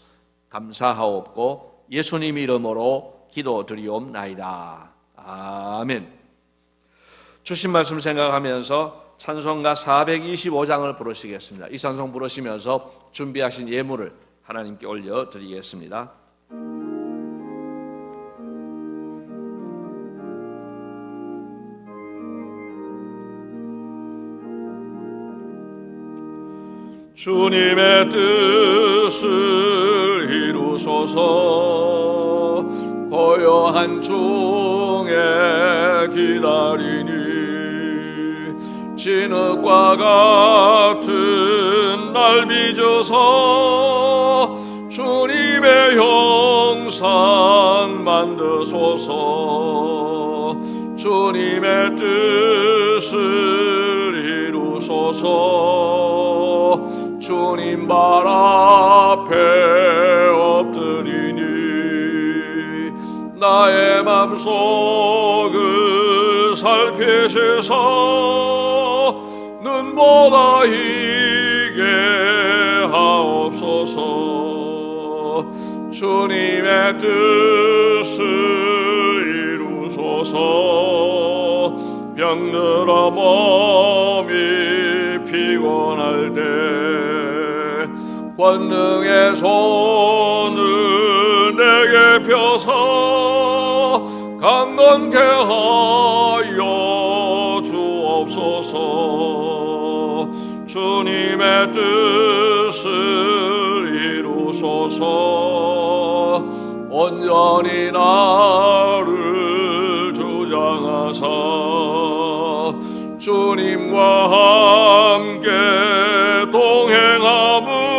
감사하옵고 예수님 이름으로 기도드리옵나이다. 아멘. 주신 말씀 생각하면서 찬송가 425장을 부르시겠습니다. 이 찬송 부르시면서 준비하신 예물을 하나님께 올려드리겠습니다. 주님의 뜻을 이루소서. 고요한 중에 기다리니 진흙과 같은 날 빚어서 주님의 형상 만드소서. 주님의 뜻을 이루소서. 주님 발 앞에 엎드리니 나의 맘속을 살피시사 눈보다 희게 하옵소서. 주님의 뜻을 이루소서. 병들어 몸이 피곤할 때 권능의 손을 내게 펴서 강건케 하여 주옵소서. 주님의 뜻을 이루소서. 온전히 나를 주장하사 주님과 함께 동행함을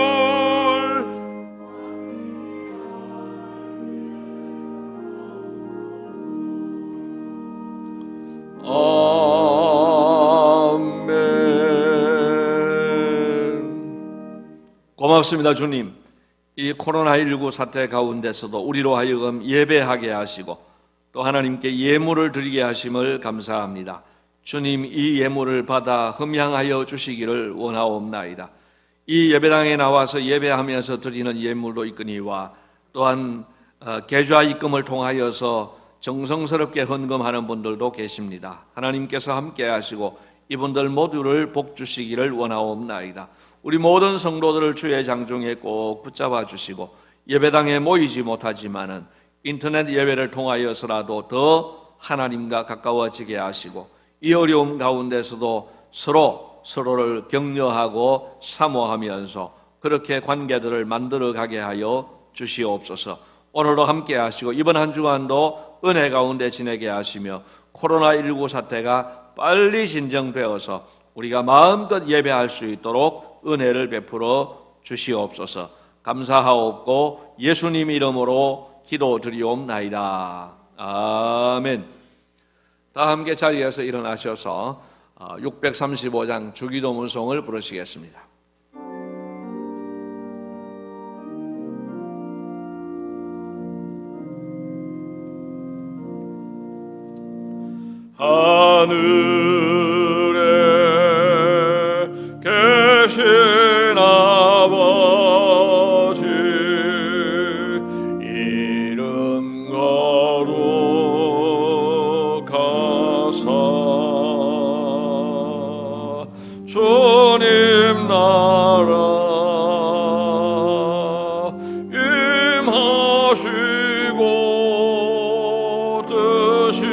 고맙습니다. 주님, 이 코로나19 사태 가운데서도 우리로 하여금 예배하게 하시고 또 하나님께 예물을 드리게 하심을 감사합니다. 주님, 이 예물을 받아 흠향하여 주시기를 원하옵나이다. 이 예배당에 나와서 예배하면서 드리는 예물도 있거니와 또한 계좌 입금을 통하여서 정성스럽게 헌금하는 분들도 계십니다. 하나님께서 함께 하시고 이분들 모두를 복 주시기를 원하옵나이다. 우리 모든 성도들을 주의 장중에 꼭 붙잡아 주시고 예배당에 모이지 못하지만은 인터넷 예배를 통하여서라도 더 하나님과 가까워지게 하시고 이 어려움 가운데서도 서로를 격려하고 사모하면서 그렇게 관계들을 만들어가게 하여 주시옵소서. 오늘도 함께 하시고 이번 한 주간도 은혜 가운데 지내게 하시며 코로나19 사태가 빨리 진정되어서 우리가 마음껏 예배할 수 있도록 은혜를 베풀어 주시옵소서. 감사하옵고 예수님 이름으로 기도드리옵나이다. 아멘. 다 함께 자리에서 일어나셔서 635장 주기도문송을 부르시겠습니다. 하늘에 계신 아버지 이름 거룩하사 주님 나라 임하시고 뜻이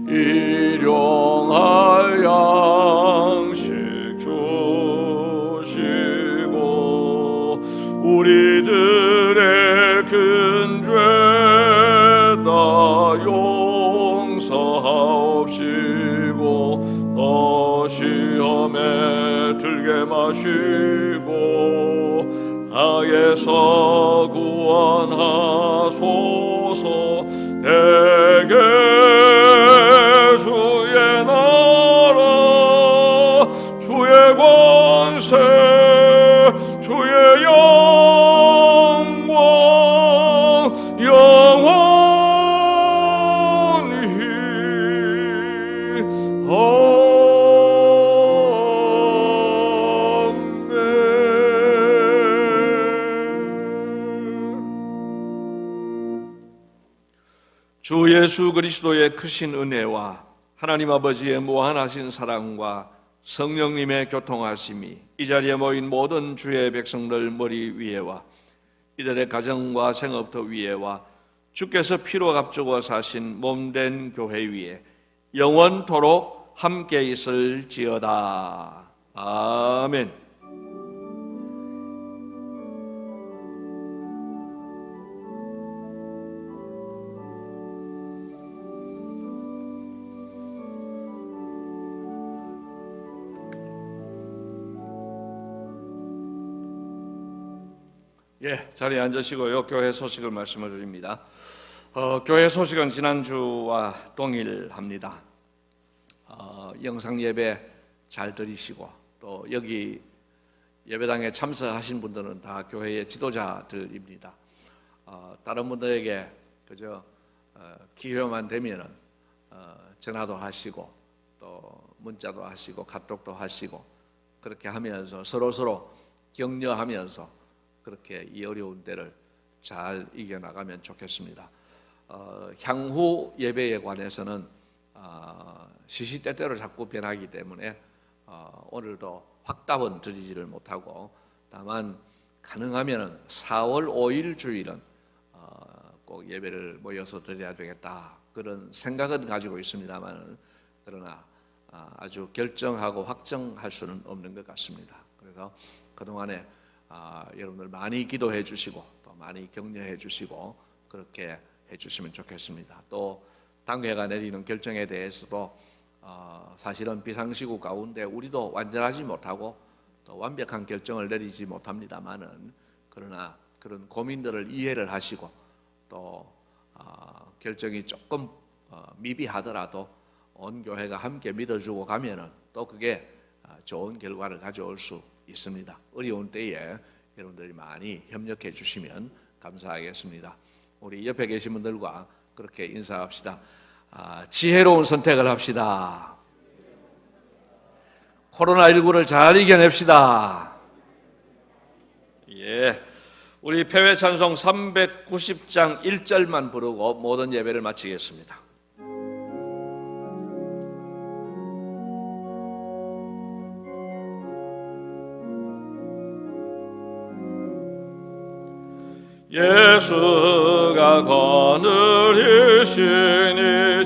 일용할 양식 주시고 우리들의 큰 죄 다 용서하옵시고 또 시험에 들게 마시고 악에서 구원하소서. 대개 주의 나라 주의 권세 주의 영광 영원히 주 예수 그리스도의 크신 은혜와 하나님 아버지의 무한하신 사랑과 성령님의 교통하심이 이 자리에 모인 모든 주의 백성들 머리 위에와 이들의 가정과 생업터 위에와 주께서 피로 값주고 사신 몸된 교회 위에 영원토록 함께 있을지어다. 아멘. 자리에 앉으시고요. 교회 소식을 말씀을 드립니다. 교회 소식은 지난주와 동일합니다. 영상 예배 잘 들으시고 또 여기 예배당에 참석하신 분들은 다 교회의 지도자들입니다. 다른 분들에게 그저 기회만 되면은 전화도 하시고 또 문자도 하시고 카톡도 하시고 그렇게 하면서 서로 격려하면서 그렇게 이 어려운 때를 잘 이겨나가면 좋겠습니다. 향후 예배에 관해서는 시시때때로 자꾸 변하기 때문에 오늘도 확답은 드리지를 못하고 다만 가능하면 4월 5일 주일은 꼭 예배를 모여서 드려야 되겠다 그런 생각은 가지고 있습니다만 그러나 아주 결정하고 확정할 수는 없는 것 같습니다. 그래서 그동안에 여러분들 많이 기도해 주시고 또 많이 격려해 주시고 그렇게 해 주시면 좋겠습니다. 또 당회가 내리는 결정에 대해서도 사실은 비상시국 가운데 우리도 완전하지 못하고 또 완벽한 결정을 내리지 못합니다만은 그러나 그런 고민들을 이해를 하시고 또 결정이 조금 미비하더라도 온 교회가 함께 믿어주고 가면은 또 그게 좋은 결과를 가져올 수 있습니다. 어려운 때에 여러분들이 많이 협력해 주시면 감사하겠습니다. 우리 옆에 계신 분들과 그렇게 인사합시다. 지혜로운 선택을 합시다. 코로나19를 잘 이겨냅시다. 우리 패회 찬송 390장 1절만 부르고 모든 예배를 마치겠습니다. 예수가 거느리시니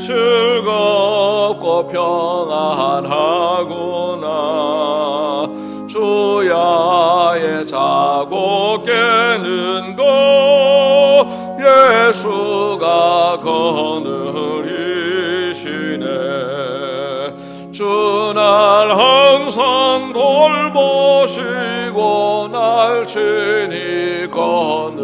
즐겁고 평안하구나. 주야의 자고 깨는 것 예수가 거느리시네. 항상 돌보시고 날 친히 거느리시네.